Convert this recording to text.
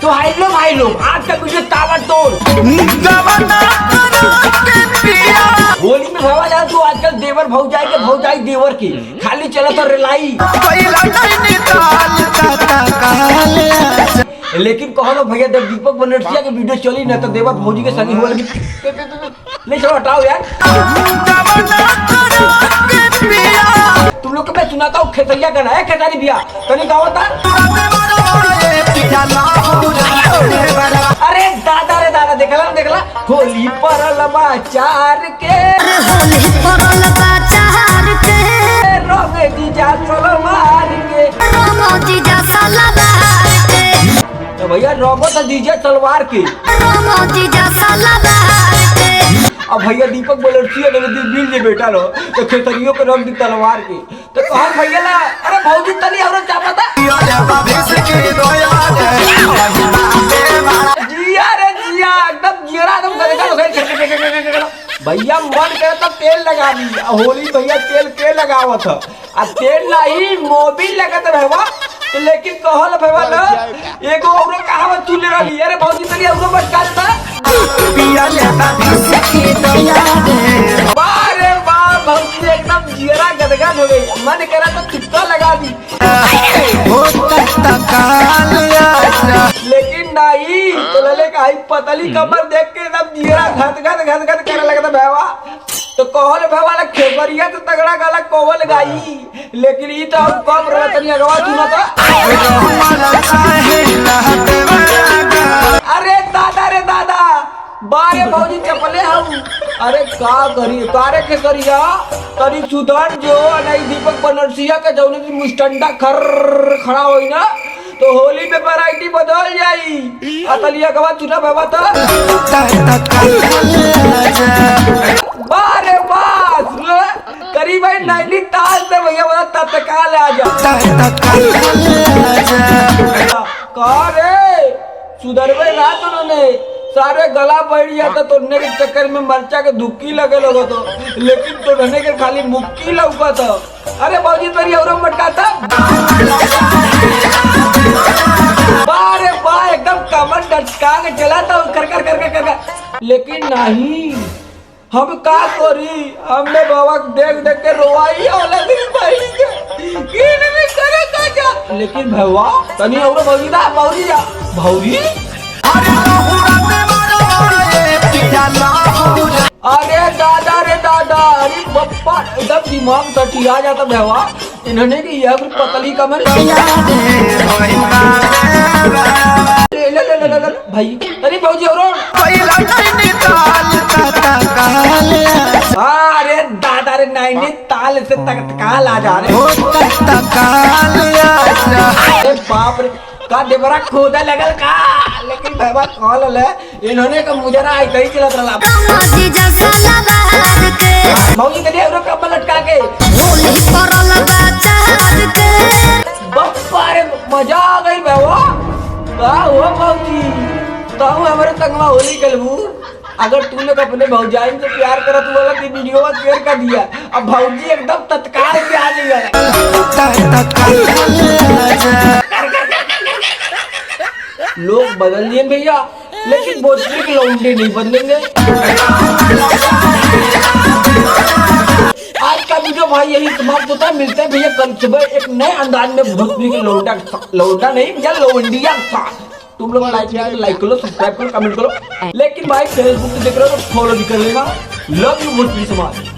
तो भाई लोग आज का वीडियो ताबड़तोड़। होली में भवा यार तू आजकल देवर भौजाई देवर की खाली चला तो रिलाई। लेकिन कहो ना भैया जब दीपक बनर्जिया के वीडियो चली ना तो देवर भौजी के संगी हुआ नहीं चलो हटाओ यार। तुम लोग को मैं सुनाता हूँ खेतरिया गाना है खेसारी भैया कहीं गावत अरे दादा रे दादा देखला होली परल बाचार के रंग जीजा चलो मार के तो भैया रंगो तो जीजा तलवार के अब भैया दीपक बनर्जिया ने मिल जे बेटा लो तो खेतरियों के रंग दी तलवार के तो कहन भैया ला अरे भौजी तली और चापा था जिया रे जिया एकदम जीरा एकदम करेगा भैया मन करे तो तेल लगा दी होली भैया तेल लगावत है आ तेल नहीं मोबिल लगत रहवा लेकिन कहल भैया ना एगो औरो कहावत तू ले रही अरे भौजी तली औरो बच काटता पिया लेता बारे वाह भौजी एकदम जीरा गदगद हो गई मन करा तो टिक्का लगा दी लेकिन नहीं तो लले का ही पतली कमर देख के एकदम जीरा घद करे लगता भैया तो कहल भैया ला खेबरिया तो तगड़ा गाला कोवल गाई लेकिन ई तो कम रहतनी अगवा सुना था अरे दादा बारे भौजी चपले हम अरे का करी कारे के करिया तरी सुधर जो नहीं दीपक बनर्जिया के जौने की मुस्टंडा खड़ा होई ना तो होली में वैरायटी बदल जाई अतलिया के बाद चुना बाबा तो बारे बास करीब भाई नैनीताल से भैया बोला तत्काल आ जा का रे सुधरवे रात उन्होंने सारे गला बैठ जाता तो के चक्कर में मरचा के दुक्की लगे लोगो तो लेकिन तो रहने के खाली मुक्की लौका था अरे भौजी तोरी और मटका था बारे बा एकदम कमर डटका के चला था कर लेकिन नहीं हम का करी हमने बाबा देख के रोवाई औला दिन भाई के भी करे का लेकिन भैया तनी और भौजी जा भौजी अरे दादा अरे बप्पा एकदम दिमाग तटिया जाता भैया इन्होंने की यह पतली कमर भाई अरे भौजी और अरे दादा रे नैनीताल से तत्काल आ जा रहे बाप रे का देवरा खोदा लगल का लेकिन भैया कॉल ले इन्होंने का मुजरा आई तई चलत रहा भौजी के देवरा कमल लटका के होली परल बाचार के बप्पा रे मजा आ गई भैया का हो भौजी तो हमारे तंगवा होली खेलबू अगर तू लोग अपने भौजाई से प्यार करत वाला की वीडियो में शेयर कर दिया अब भौजी एकदम तत्काल से आ जाएगा लोग बदल दिए भैया लेकिन भोजपुरी के लौंडे नहीं बदलेंगे। आज का वीडियो भाई यही समाप्त होता है मिलते हैं भैया कल सुबह एक नए अंदाज में भोजपुरी के लौंडा नहीं या लौंडिया तुम लोग लाइक करो सब्सक्राइब करो कमेंट करो लेकिन भाई फेसबुक पे देख रहे हो तो फॉलो भी कर लेना। लव यू भोजपुरी समाज।